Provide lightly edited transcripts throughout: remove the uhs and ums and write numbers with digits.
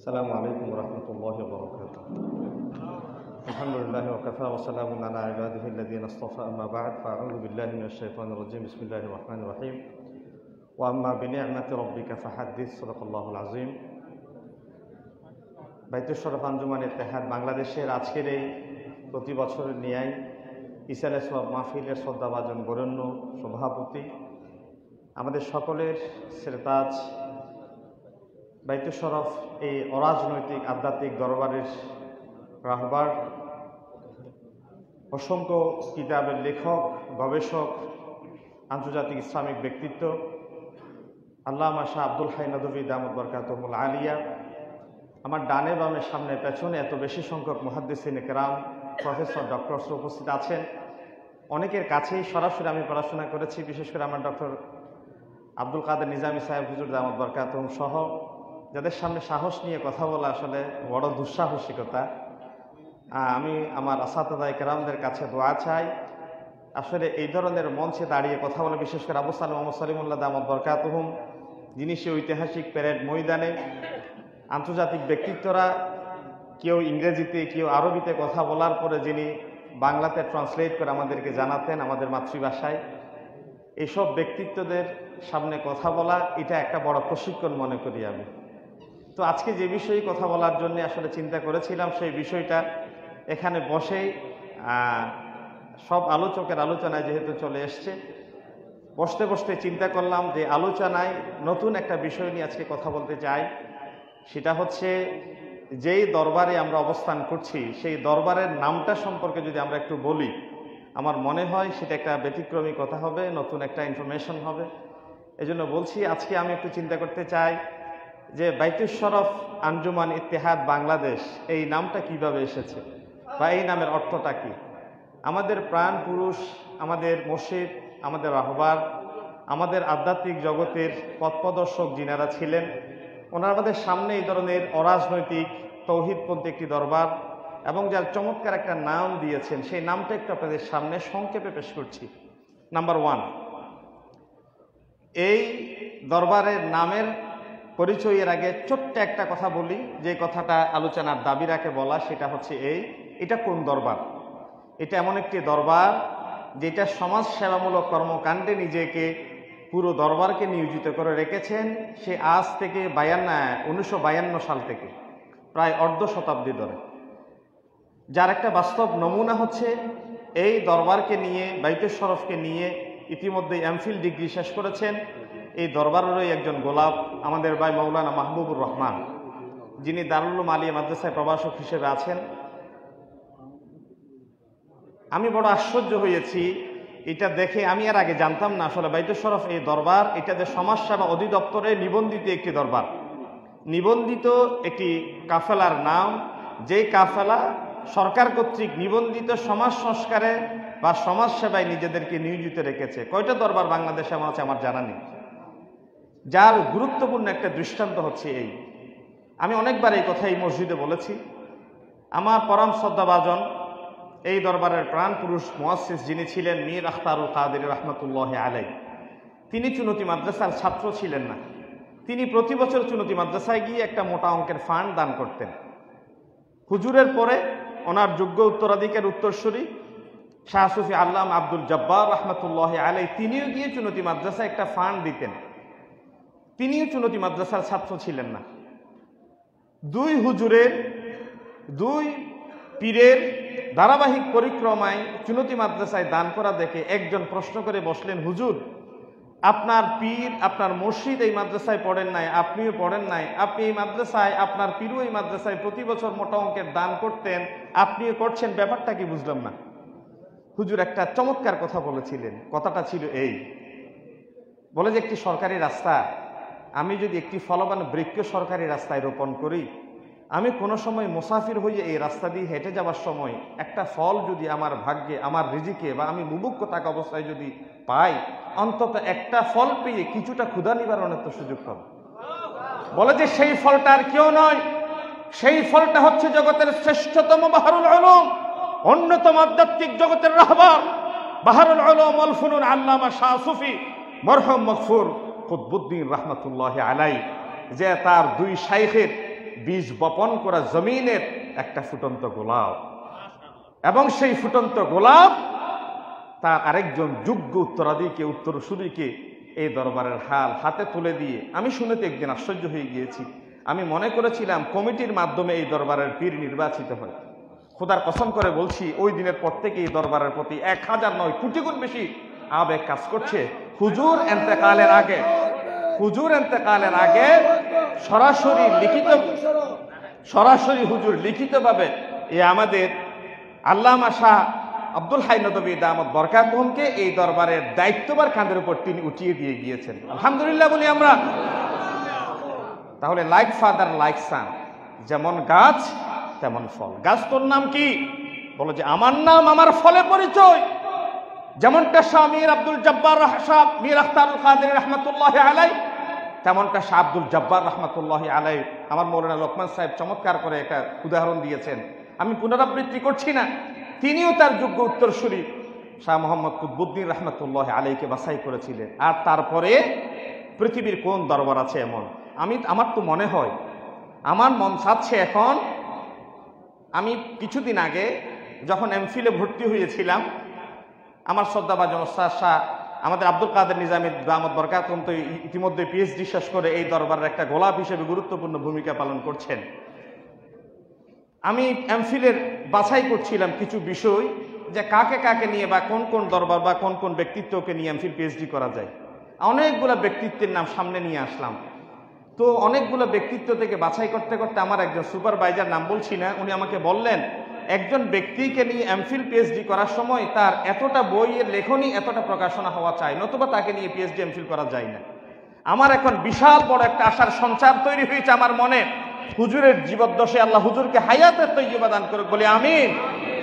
السلام عليكم ورحمة الله وبركاته. الحمد لله وكفى وسلام على عباده الذين اصطفى أما بعد فأعوذ بالله من الشيطان الرجيم بسم الله الرحمن الرحيم وأما بنعمة ربك فحدث صدق الله العظيم. বাইতুল শরফ আঞ্জুমান ইত্তেহাদ বাংলাদেশের আজকের এই প্রতি বছরের ন্যায় ইসালে সওয়াব মাহফিলের শ্রদ্ধাভাজন বরেণ্য সভাপতি আমাদের সকলের সেরতাজ বাইতুল শরফ এই অরাজনৈতিক আধ্যাত্মিক দরবারের রাহবার, অসংখ্য কিতাবের লেখক, গবেষক, আন্তর্জাতিক ইসলামিক ব্যক্তিত্ব আল্লামা শাহ আব্দুল হাই নদভী দামত বরকাতুহুল আলিয়া, আমার ডানে বামে সামনে পেছনে এত বেশি সংখ্যক মুহাদ্দিসিন কেরাম, প্রফেসর, ডক্টরস উপস্থিত আছেন। অনেকের কাছেই সরাসরি আমি পড়াশোনা করেছি, বিশেষ করে আমার ডক্টর আব্দুল কাদের নিজামী সাহেব হুজুর দামত বরকাতুহুম সহ, যাদের সামনে সাহস নিয়ে কথা বলা আসলে বড় দুঃসাহসিকতা। আমি আমার আসাতেদায়ে কেরামদের কাছে দোয়া চাই, আসলে এই ধরনের মঞ্চে দাঁড়িয়ে কথা বলে, বিশেষ করে আবু সালেম মোহাম্মদ সলিমুল্লাহ দামত বরকাতুহুম, যিনি সে ঐতিহাসিক প্যারেড ময়দানে আন্তর্জাতিক ব্যক্তিত্বরা কেউ ইংরেজিতে কেউ আরবিতে কথা বলার পরে যিনি বাংলাতে ট্রান্সলেট করে আমাদেরকে জানাতেন আমাদের মাতৃভাষায়, এইসব ব্যক্তিত্বদের সামনে কথা বলা এটা একটা বড় প্রশিক্ষণ মনে করি আমি। তো আজকে যে বিষয়ে কথা বলার জন্য আসলে চিন্তা করেছিলাম, সেই বিষয়টা এখানে বসেই সব আলোচকের আলোচনায় যেহেতু চলে এসছে, বসতে বসতে চিন্তা করলাম যে আলোচনায় নতুন একটা বিষয় নিয়ে আজকে কথা বলতে চাই। সেটা হচ্ছে যেই দরবারে আমরা অবস্থান করছি সেই দরবারের নামটা সম্পর্কে যদি আমরা একটু বলি, আমার মনে হয় সেটা একটা ব্যতিক্রমী কথা হবে, নতুন একটা ইনফরমেশন হবে। এজন্য বলছি আজকে আমি একটু চিন্তা করতে চাই যে বাইতুল শরফ আঞ্জুমান ইত্তেহাদ বাংলাদেশ এই নামটা কিভাবে এসেছে বা এই নামের অর্থটা কি। আমাদের প্রাণ পুরুষ, আমাদের মুর্শিদ, আমাদের রাহবার, আমাদের আধ্যাত্মিক জগতের পথপ্রদর্শক যিনারা ছিলেন, ওনারা আমাদের সামনে এই ধরনের অরাজনৈতিক তৌহিদপন্থী একটি দরবার এবং যার চমৎকার একটা নাম দিয়েছেন, সেই নামটা একটু আপনাদের সামনে সংক্ষেপে পেশ করছি। নাম্বার 1, এই দরবারের নামের পরিচয়ের আগে ছোট্ট একটা কথা বলি, যে কথাটা আলোচনার দাবি রাখে বলা, সেটা হচ্ছে এটা কোন দরবার। এটা এমন একটি দরবার যেটা সমাজ সেবামূলক কর্মকাণ্ডে নিজেকে পুরো দরবারকে নিয়োজিত করে রেখেছেন সে আজ থেকে 1952 সাল থেকে প্রায় অর্ধ শতাব্দী ধরে। যার একটা বাস্তব নমুনা হচ্ছে এই দরবারকে নিয়ে, বাইতুল শরফকে নিয়ে ইতিমধ্যে এমফিল ডিগ্রি শেষ করেছেন এই দরবারেরই একজন গোলাপ, আমাদের ভাই মৌলানা মাহবুবুর রহমান, যিনি দারুল উলুম আলিয়া মাদ্রাসায় প্রভাষক হিসেবে আছেন। আমি বড় আশ্চর্য হয়েছি এটা দেখে। আমি এর আগে জানতাম না আসলে বাইতুল শরফ এই দরবার এটা যে সমাজসেবা অধিদপ্তরে নিবন্ধিত একটি দরবার, নিবন্ধিত একটি কাফেলার নাম, যেই কাফেলা সরকার কর্তৃক নিবন্ধিত সমাজ সংস্কারে বা সমাজ সেবায় নিজেদেরকে নিয়োজিত রেখেছে। কয়টা দরবার বাংলাদেশে আমার আছে আমার জানা নেই। যার গুরুত্বপূর্ণ একটা দৃষ্টান্ত হচ্ছে আমি অনেকবার এই কথা এই মসজিদে বলেছি। আমার পরম শ্রদ্ধাভাজন এই দরবারের প্রাণ পুরুষ মুয়াসসিস যিনি ছিলেন মীর আখতারুল কাদের রহমতুল্লাহ আলাইহি, তিনি চুনতি মাদ্রাসার ছাত্র ছিলেন না। তিনি প্রতি বছর চুনতি মাদ্রাসায় গিয়ে একটা মোটা অঙ্কের ফান্ড দান করতেন। হুজুরের পরে ওনার যোগ্য উত্তরাধিকার উত্তরসূরি শাহ সুফি আল্লামা আব্দুল জব্বার রহমতুল্লাহ আলাইহি, তিনিও গিয়ে চুনতি মাদ্রাসায় একটা ফান্ড দিতেন। তিনিও চুনতি মাদ্রাসার ছাত্র ছিলেন না। দুই হুজুরের, দুই পীরের ধারাবাহিক পরিক্রমায় চুনতি মাদ্রাসায় দান করা দেখে একজন প্রশ্ন করে বসলেন, হুজুর আপনার পীর, আপনার মুর্শিদ এই মাদ্রাসায় পড়েন নাই, আপনিও পড়েন নাই, আপনি এই মাদ্রাসায়, আপনার পীরও এই মাদ্রাসায় প্রতি বছর মোটা অঙ্কের দান করতেন, আপনিও করছেন, ব্যাপারটা কি বুঝলাম না। হুজুর একটা চমৎকার কথা বলেছিলেন। কথাটা ছিল বলে যে একটি সরকারি রাস্তা, আমি যদি একটি ফলবান বৃক্ষ সরকারি রাস্তায় রোপণ করি, আমি কোনো সময় মুসাফির হয়ে এই রাস্তা দিয়ে হেঁটে যাওয়ার সময় একটা ফল যদি আমার ভাগ্যে, আমার রিজিকে বা আমি মুমুক্ষ থাকা অবস্থায় যদি পাই, অন্তত একটা ফল পেয়ে কিছুটা ক্ষুধা নিবারণের তো সুযোগ পাবো। বলে যে সেই ফলটা আর কেউ নয়, সেই ফলটা হচ্ছে জগতের শ্রেষ্ঠতম বাহরুল উলুম, অন্যতম আধ্যাত্মিক জগতের রাহবার বাহরুল উলুম ওয়াল ফুনুন আল্লামা শাহ সুফি মরহুম মগফুর কুতবুদ্দিন রহমতুল্লাহ আলাইহি, যে তার দুই শাইখের বীজ বপন করা জমিনের একটা ফুটন্ত গোলাপ, এবং সেই ফুটন্ত গোলাপ তার আরেকজন যোগ্য উত্তরসূরিকে এই দরবারের হাল হাতে তুলে দিয়ে আমি শুনেতে একদিন আশ্চর্য হয়ে গিয়েছি। আমি মনে করেছিলাম কমিটির মাধ্যমে এই দরবারের পীর নির্বাচিত হয়। খোদার কসম করে বলছি, ওই দিনের পর থেকে এই দরবারের প্রতি 1000 নয় কোটি গুণ বেশি আবেগ কাজ করছে। হুজুর এন্তেকালের আগে সরাসরি হুজুর লিখিতভাবে আমাদের আল্লামা শাহ আব্দুল হাই নদভী দামত বরকাতুহুমকে এই দরবারের দায়িত্বভার কাঁধের উপর তিনি উঠিয়ে দিয়ে গিয়েছেন। আলহামদুলিল্লাহ বলি আমরা। তাহলে লাইক ফাদার লাইক সান, যেমন গাছ তেমন ফল। গাছ তোর নাম কি? বলো যে আমার নাম আমার ফলে পরিচয়। যেমনটা শাহ মীর আব্দুল জব্বার শাহ মীর আখতারুল কাদের রহমতুল্লাহি আলাইহি, তেমনটা শাহ আব্দুল জব্বার রহমতুল্লাহি আলাইহি আমার মৌলানা লোকমান সাহেব চমৎকার করে একটা উদাহরণ দিয়েছেন, আমি পুনরাবৃত্তি করছি না। তিনিও তার যোগ্য উত্তরসূরি শাহ মোহাম্মদ কুতবুদ্দিন রহমতুল্লাহি আলাইহিকে বাছাই করেছিলেন। আর তারপরে পৃথিবীর কোন দরবার আছে এমন? আমার তো মনে হয়, আমার মন চাচ্ছে এখন, আমি কিছুদিন আগে যখন এমফিলে ভর্তি হয়েছিলাম, আমার শ্রদ্ধাভাজন ওস্তাদ শাহ আমাদের আব্দুল কাদের নিজামী দামত বরকাতুহুম তো ইতিমধ্যে পিএইচডি শেষ করে এই দরবারের একটা গোলাপ হিসেবে গুরুত্বপূর্ণ ভূমিকা পালন করছেন। আমি এমফিলের বাছাই করছিলাম কিছু বিষয়, যে কাকে কাকে নিয়ে বা কোন কোন দরবার বা কোন কোন ব্যক্তিত্বকে নিয়ে এমফিল পিএইচডি করা যায়। অনেকগুলো ব্যক্তিত্বের নাম সামনে নিয়ে আসলাম। তো অনেকগুলো ব্যক্তিত্ব থেকে বাছাই করতে করতে আমার একজন সুপারভাইজার, নাম বলছি না, উনি আমাকে বললেন, একজন ব্যক্তিকে নিয়ে এমফিল পিএইচডি করার সময় তার এতটা বইয়ের লেখনী, এতটা প্রকাশনা হওয়া চাই, নতুবা তাকে নিয়ে পিএইচডি এমফিল করা যায় না। আমার এখন বিশাল বড় একটা আশার সঞ্চার তৈরি হয়েছে আমার মনে। হুজুরের জীবদ্দশায় আল্লাহ হুজুরকে হায়াতের তৈয়বা দান করুক বলে আমিন।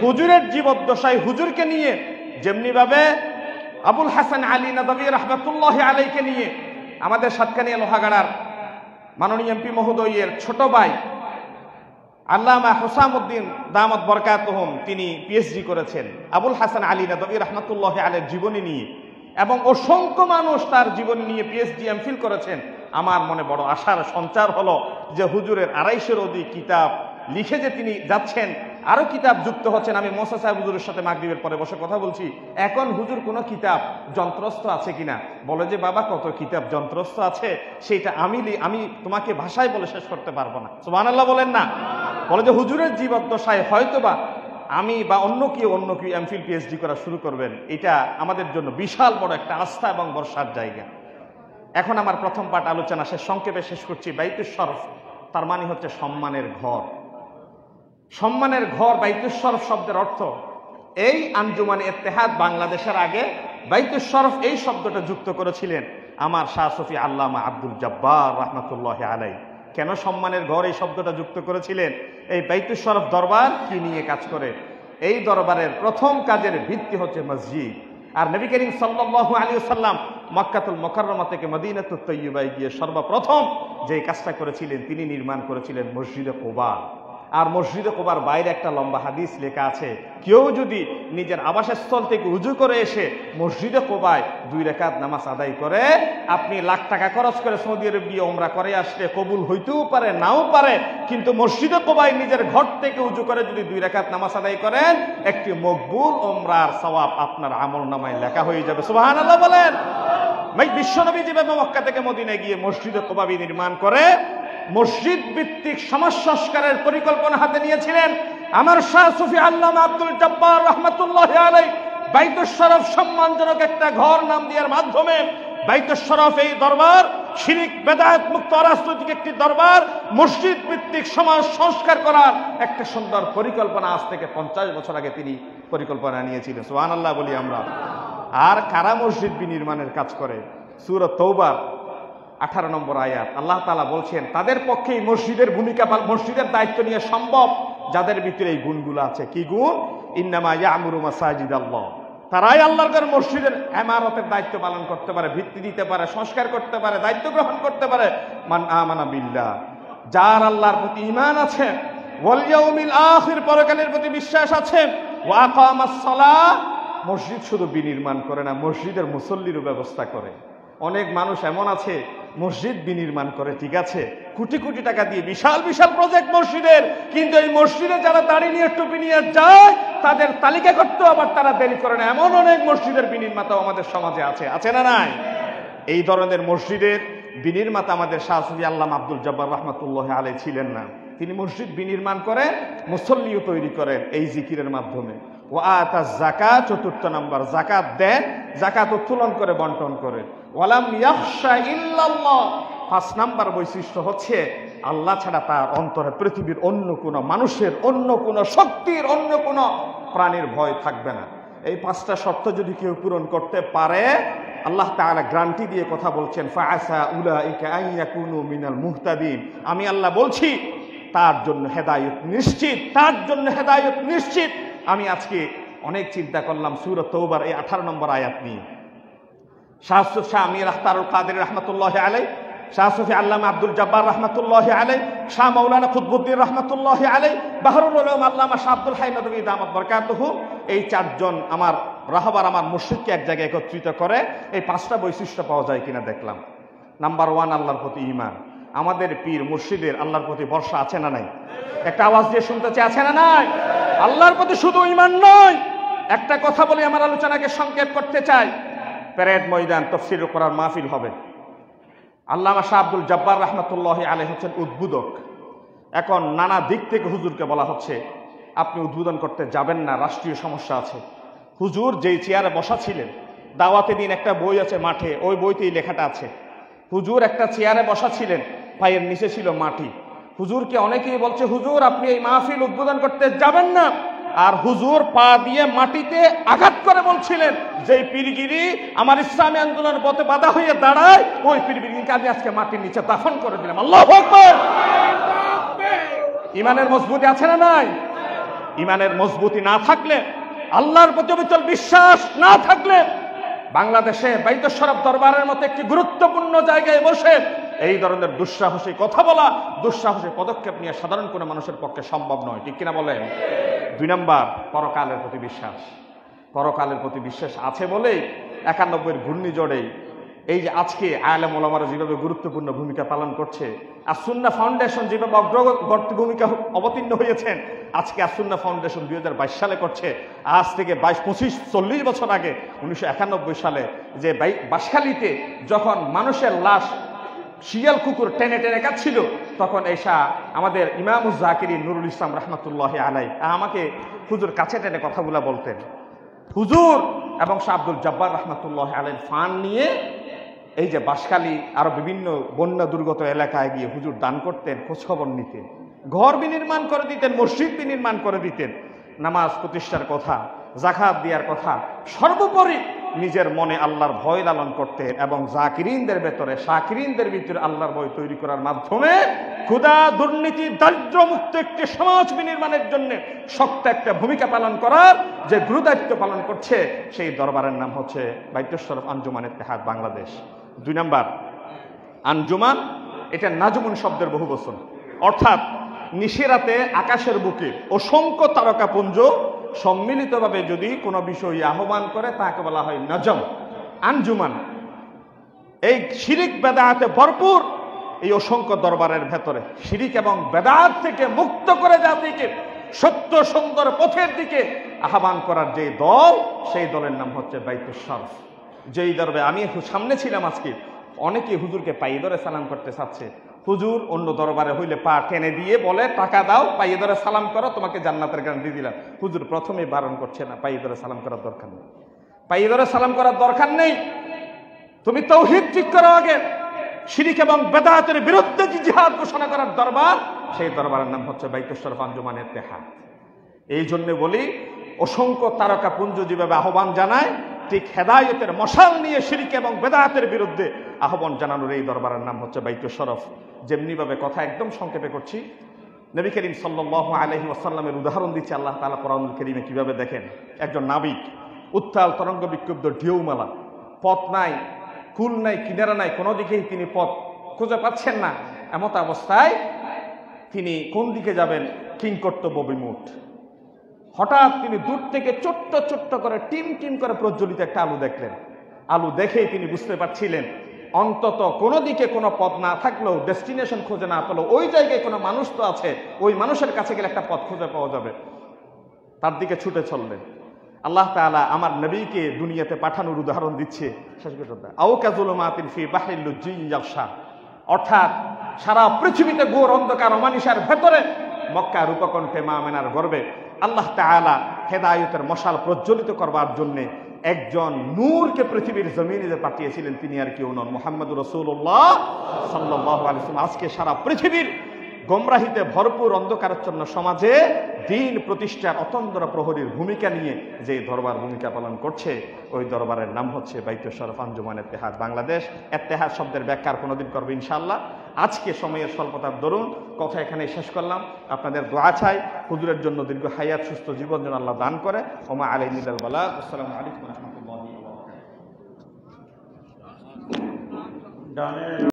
হুজুরের জীবদ্দশায় হুজুরকে নিয়ে যেমনি ভাবে আবুল হাসান আলী নদভী রহমতুল্লাহি আলাইহিকে নিয়ে আমাদের সাতকানিয়া লোহাগাড়ার মাননীয় এমপি মহোদয়ের ছোট ভাই আল্লামা হুসামউদ্দিন দামত বরকাতুহুম তিনি পিএইচডি করেছেন আবুল হাসান আলী নদভী রহমতুল্লাহি আলাইহির জীবনী নিয়ে, এবং অসংখ্য মানুষ তার জীবনী নিয়ে পিএইচডি এমফিল করেছেন। আমার মনে বড় আশার সঞ্চার হলো যে হুজুরের 250-এর অধিক কিতাব লিখে যে তিনি যাচ্ছেন, আরো কিতাব যুক্ত হচ্ছেন। আমি মোসা সাহেব হুজুরের সাথে মাগরিবের পরে বসে কথা বলছি, এখন হুজুর কোনো কিতাব যন্ত্রস্থ আছে কিনা? বলে যে বাবা কত কিতাব যন্ত্রস্থ আছে, সেটা আমি তোমাকে ভাষায় বলে শেষ করতে পারবো না। সুবহানাল্লাহ বলেন না? বলে যে হুজুরের জীবদ্দশায় হয়তোবা আমি বা অন্য কেউ এমফিল পিএইচডি করা শুরু করবেন। এটা আমাদের জন্য বিশাল বড় একটা আস্থা এবং ভরসার জায়গা। এখন আমার প্রথম পাঠ আলোচনা সংক্ষেপে শেষ করছি। বাইতুশ শরফ তার মানে হচ্ছে সম্মানের ঘর। সম্মানের ঘর, বাইতুশ শরফ শব্দের অর্থ, এই আঞ্জুমানে ইত্তেহাদ বাংলাদেশের আগে বাইতুশ শরফ এই শব্দটা যুক্ত করেছিলেন আমার শাহ সুফি আল্লামা আব্দুল জব্বার রহমতুল্লাহি আলাইহি। কেন সম্মানের ঘর এই শব্দটা যুক্ত করেছিলেন? এই বাইতুশ শরফ দরবার কি নিয়ে কাজ করে? এই দরবারের প্রথম কাজের ভিত্তি হচ্ছে মসজিদ। আর নবী করিম সাল্লাল্লাহু আলাইহি ওয়াসাল্লাম মক্কাতুল মুকাররমা থেকে মদিনাতুত তয়্যিবায় গিয়ে সর্বপ্রথম যে কাজটা করেছিলেন, তিনি নির্মাণ করেছিলেন মসজিদে কুবা। আর মসজিদে কুবার বাইরে একটা লম্বা হাদিস লেখা আছে, কেউ যদি নিজের আবাসস্থল থেকে উজু করে এসে মসজিদে কুবায় 2 রাকাত নামাজ আদায় করে, আপনি লাখ টাকা খরচ করে সৌদি আরব গিয়ে উমরা করে আসলে কবুল হইতেও পারে নাও পারে, কিন্তু মসজিদে কুবায় নিজের ঘর থেকে উজু করে যদি 2 রাকাত নামাজ আদায় করেন, একটি মকবুল উমরার সওয়াব আপনার আমলনামায় লেখা হয়ে যাবে। সুবহানাল্লাহ বলেন। বিশ্বনবী যেভাবে মক্কা থেকে মদিনায় গিয়ে মসজিদে কুবা নির্মাণ করে মসজিদ ভিত্তিক সমাজ সংস্কারের পরিকল্পনা হাতে নিয়েছিলেন আমার শাহ সুফি আল্লামা আব্দুল জব্বার রহমতুল্লাহি আলাইহি। বাইতুশ শরফ সম্মানজনক একটা ঘর নাম দেওয়ার মাধ্যমে বাইতুশ শরফ এই দরবার শিরক বেদাত মুক্ত রাজনৈতিক একটি দরবার, মসজিদ ভিত্তিক সমাজ সংস্কার করার একটা সুন্দর পরিকল্পনা আজ থেকে 50 বছর আগে তিনি পরিকল্পনা নিয়েছিলেন। সুবহানাল্লাহ বলি আমরা। আর কারা মসজিদ বিনির্মাণের কাজ করে? সূরা তাওবার 18 নম্বর আয়াত আল্লাহ তাআলা বলছেন, তাদের পক্ষেই মসজিদের ভূমিকা, মসজিদের দায়িত্ব নিয়ে সম্ভব যাদের ভিতরে এই গুণগুলো আছে। কি গুণ? ইন্নামা ইয়ামুরু মাসাজিদাল্লাহ, তারাই আল্লাহর ঘর মসজিদের ইমারতের দায়িত্ব পালন করতে পারে, ভিত্তি দিতে পারে, সংস্কার করতে পারে, দায়িত্ব গ্রহণ করতে পারে। মান আমানা বিল্লাহ, যার আল্লাহর প্রতি ঈমান আছে, ওয়াল ইয়াউমিল আখির, পরকালের প্রতি বিশ্বাস আছে, ওয়া আকামাস সালাহ, মসজিদ শুধু বিনির্মাণ করে না, মসজিদের মুসল্লিরও ব্যবস্থা করে। অনেক মানুষ এমন আছে মসজিদ বিনির্মাণ করে, ঠিক আছে, কোটি কোটি টাকা দিয়ে বিশাল বিশাল প্রজেক্ট মসজিদের, কিন্তু এই মসজিদে যারা দাড়ি নিয়ে টুপি নিয়ে যায় তাদের তালিকা করতেও আবার তারা দেরি করে না। এমন অনেক মসজিদের বিনির্মাতাও আমাদের সমাজে আছে না নাই? এই ধরনের মসজিদের বিনির্মাতা আমাদের শাহ সুফি আল্লামা আব্দুল জব্বার রহমাতুল্লাহ আলাইহি ছিলেন না। তিনি মসজিদ বিনির্মাণ করেন, মুসল্লিও তৈরি করেন এই জিকিরের মাধ্যমে। ও আতা যাকাত, চতুর্থ নাম্বার, যাকাত দেন, যাকাত উত্তোলন করে বন্টন করে। ওয়ালাম ইয়াখশা ইল্লাল্লাহ, 5 নাম্বার বৈশিষ্ট্য হচ্ছে আল্লাহ ছাড়া তার অন্তরে পৃথিবীর অন্য কোনো মানুষের, অন্য কোনো শক্তির, অন্য কোনো প্রাণীর ভয় থাকবে না। এই 5টা শর্ত যদি কেউ পূরণ করতে পারে, আল্লাহ তাআলা গ্যারান্টি দিয়ে কথা বলছেন, ফাআসা উলাইকা আন ইয়াকুনু মিনাল মুহতাদিন। আমি আল্লাহ বলছি তার জন্য হেদায়েত নিশ্চিত, তার জন্য হেদায়েত নিশ্চিত। আমি আজকে অনেক চিন্তা করলাম সূরা তওবার এই 18 নম্বর আয়াত নিয়ে। শাহ আমির আখতারুল কাদের রহমাতুল্লাহি আলাইহি, শাহ সুফি আল্লামা আব্দুল জব্বার রহমাতুল্লাহি আলাইহি, শাহ মাওলানা কুতুবউদ্দিন রহমাতুল্লাহি আলাইহি, বাহরুল উলুম আল্লামা শাহ আব্দুল হাই নদভী দামাত বরকাতুহু, এই 4 জন আমার রাহবার, আমার মুর্শিদকে এক জায়গায় একত্রিত করে এই 5টা বৈশিষ্ট্য পাওয়া যায় কিনা দেখলাম। নাম্বার 1, আল্লাহর প্রতি ঈমান। আমাদের পীর মুর্শিদের আল্লাহর প্রতি ভরসা আছে না নাই? একটা আওয়াজ দিয়ে শুনতে চাই, আছে না নাই? আল্লাহর প্রতি শুধু ঈমান নয়, একটা কথা বলে আমার আলোচনাকে সংক্ষেপ করতে চাই। প্যারেড ময়দান তাফসীরুল কোরআন মাহফিল হবে। আল্লামা শাহ আব্দুল জব্বার রহমাতুল্লাহি আলাইহি হচ্ছেন উদ্বোধক। এখন নানা দিক থেকে হুজুরকে বলা হচ্ছে আপনি উদ্বোধন করতে যাবেন না, রাষ্ট্রীয় সমস্যা আছে। হুজুর যেই চেয়ারে বসা ছিলেন, দাওয়াতে দিন একটা বই আছে মাঠে, ওই বইতেই লেখাটা আছে। হুজুর একটা চেয়ারে বসা ছিলেন, পায়ের নিচে ছিল মাটি। হুজুরকে অনেকেই বলছে হুজুর আপনি এই মাহফিল উদ্বোধন করতে যাবেন না, আর হুজুর পা দিয়ে মাটিতে আঘাত করে বলছিলেন যে পীরগিরি আমার ইসলামী আন্দোলনের পথে বাধা হয়ে দাঁড়ায়, ওই পীরগিরিকে আমি আজকে মাটির নিচে দাফন করে দিলাম। আল্লাহু আকবার। ইমানের মজবুতি আছে না নাই? ইমানের মজবুতি না থাকলে, আল্লাহর প্রতি অবিচল বিশ্বাস না থাকলে, বাংলাদেশে বাইতুল শরফ দরবারের মতো একটি গুরুত্বপূর্ণ জায়গায় বসে এই ধরনের দুঃসাহসী কথা বলা, দুঃসাহসী পদক্ষেপ নিয়ে সাধারণ কোনো মানুষের পক্ষে সম্ভব নয়, ঠিক কিনা বলেন? 2 নাম্বার, পরকালের প্রতি বিশ্বাস। পরকালের প্রতি বিশ্বাস আছে বলেই 91 ঘূর্ণিঝড়েই এই যে আজকে আলেম ওলামারা যেভাবে গুরুত্বপূর্ণ ভূমিকা পালন করছে, আসুন্নাহ ফাউন্ডেশন যেভাবে অগ্রগতি ভূমিকা অবতীর্ণ হয়েছেন, আজকে আসুন্নাহ ফাউন্ডেশন 2022 সালে করছে। আজ থেকে 22-25-40 বছর আগে 1991 সালে যে বাঁশখালীতে যখন মানুষের লাশ শিয়াল কুকুর টেনে টেনে কাটছিল, তখন এসা আমাদের ইমামুজ জাকিরিন নুরুল ইসলাম রহমাতুল্লাহি আলাইহি আমাকে হুজুর কাছে টেনে কথাগুলো বলতেন। হুজুর এবং শাহ আব্দুল জব্বার রহমাতুল্লাহি আলাইহির ফান নিয়ে এই যে বাঁশখালী আরো বিভিন্ন বন্যা দুর্গত এলাকায় গিয়ে হুজুর দান করতেন, খোঁজখবর নিতেন, ঘর বিনির্মাণ করে দিতেন, মসজিদ বিনির্মাণ করে দিতেন, নামাজ প্রতিষ্ঠার কথা, যাকাত দেওয়ার কথা, সর্বোপরি নিজের মনে আল্লাহর ভয় লালন করতেন এবং জাকিরিনদের ভেতরে, শাকিরিনদের ভিতরে আল্লাহর ভয় তৈরি করার মাধ্যমে ক্ষুধা, দুর্নীতি, দারিদ্র মুক্ত একটি সমাজ বিনির্মাণের জন্য শক্ত একটা ভূমিকা পালন করার যে গুরুদায়িত্ব পালন করছে, সেই দরবারের নাম হচ্ছে বাইতুল শরফ আঞ্জুমান ইত্তেহাদ বাংলাদেশ। 2 নাম্বার, আঞ্জুমান, এটা নাজমুন শব্দের বহু বচন, অর্থাৎ নিশিরাতে আকাশের বুকে অসংখ্য তারকাপুঞ্জ সম্মিলিতভাবে যদি কোনো বিষয় আহ্বান করে তাকে বলা হয় নজম, আঞ্জুমান। এই শিরিক বেদাতে ভরপুর এই অসংখ্য দরবারের ভেতরে শিরিক এবং বেদাত থেকে মুক্ত করে জাতিকে সত্য সুন্দর পথের দিকে আহ্বান করার যে দল, সেই দলের নাম হচ্ছে বাইতুল শরফ। যেই দরবে আমি সামনে ছিলাম আজকে, অনেকে হুজুরকে পায়ে ধরে সালাম করতে চাচ্ছে। হুজুর অন্য দরবারে হইলে পা টেনে দিয়ে বলে টাকা দাও, পায়ে ধরে সালাম করো, তোমাকে জান্নাতের গ্যারান্টি দিলাম। হুজুর প্রথমেই বারণ করছে না, পায়ে ধরে সালাম করার দরকার নেই, পায়ে ধরে সালাম করার দরকার নেই। তুমি তাওহীদ ঠিক করো আগে। শিরিক এবং বেদাতের বিরুদ্ধে যে জিহাদ ঘোষণা করার দরবার, সেই দরবারের নাম হচ্ছে বাইতুল শরফ আঞ্জুমান ইত্তেহাদ। এই জন্য বলি, অসংখ্য তারকাপুঞ্জ যেভাবে আহ্বান জানায়, ঠিক হেদায়েতের মশাল নিয়ে শিরিক এবং বেদাতের বিরুদ্ধে আহ্বান জানানোর এই দরবারের নাম হচ্ছে বাইতুল শরফ। যেমনিভাবে কথা একদম সংক্ষেপে করছি, নবী করিম সাল্লাল্লাহু আলাইহি ওয়াসাল্লামের উদাহরণ দিচ্ছে আল্লাহ তাআলা কোরআনুল কারীমে। কিভাবে দেখেন, একজন নাবিক, উত্তাল তরঙ্গ বিক্ষুব্ধ ঢেউমালা, পথ নাই, কুল নাই, কিনারা নাই, কোনো দিকেই তিনি পথ খুঁজে পাচ্ছেন না। এমত অবস্থায় তিনি কোন দিকে যাবেন কিংকর্তব্য বিমূঢ়। হঠাৎ তিনি দূর থেকে ছোট্ট ছোট্ট করে টিম টিম করে প্রজ্বলিত একটা আলু দেখলেন। আলু দেখেই তিনি বুঝতে পারছিলেন অন্তত কোনো দিকে কোনো পথ না থাকলেও, ডেস্টিনেশন খুঁজে না পেলেও ওই জায়গায় কোনো মানুষ তো আছে, ওই মানুষের কাছে গেলে একটা পথ খুঁজে পাওয়া যাবে, তার দিকে ছুটে চললেন। আল্লাহ তাআলা আমার নবীকে দুনিয়াতে পাঠানোর উদাহরণ দিচ্ছে অর্থাৎ সারা পৃথিবীতে ঘোর অন্ধকার অমানিসার ভেতরে মক্কার উপকণ্ঠে মা আমেনার গর্ভে আল্লাহ তাআলা হেদায়েতের মশাল প্রজ্বলিত করবার জন্য একজন নূরকে পৃথিবীর জমিনে পাঠিয়েছিলেন, তিনি আর কেউ নন, মুহাম্মদুর রাসূলুল্লাহ সাল্লাল্লাহু আলাইহি ওয়াসাল্লাম। আজকে সারা পৃথিবীর গোমরাহিতে ভরপুর অন্ধকারাচ্ছন্ন সমাজে দ্বীন প্রতিষ্ঠার অতন্দ্র প্রহরীর ভূমিকা নিয়ে যে দরবার ভূমিকা পালন করছে, ওই দরবারের নাম হচ্ছে বাইতুল শরফ আঞ্জুমান ইত্তেহাদ বাংলাদেশ। ইত্তেহাদ শব্দের ব্যাখ্যা কোনোদিন করবো ইনশাআল্লাহ। আজকে সময়ের স্বল্পতার দরুন কথা এখানে শেষ করলাম। আপনাদের দোয়া চাই, হুজুরের জন্য দীর্ঘ হায়াত, সুস্থ জীবন যেন আল্লাহ দান করে। ওমা আলাইহিল বালাগ। আসসালামু আলাইকুম ওয়া রাহমাতুল্লাহি ওয়া বারাকাতুহু।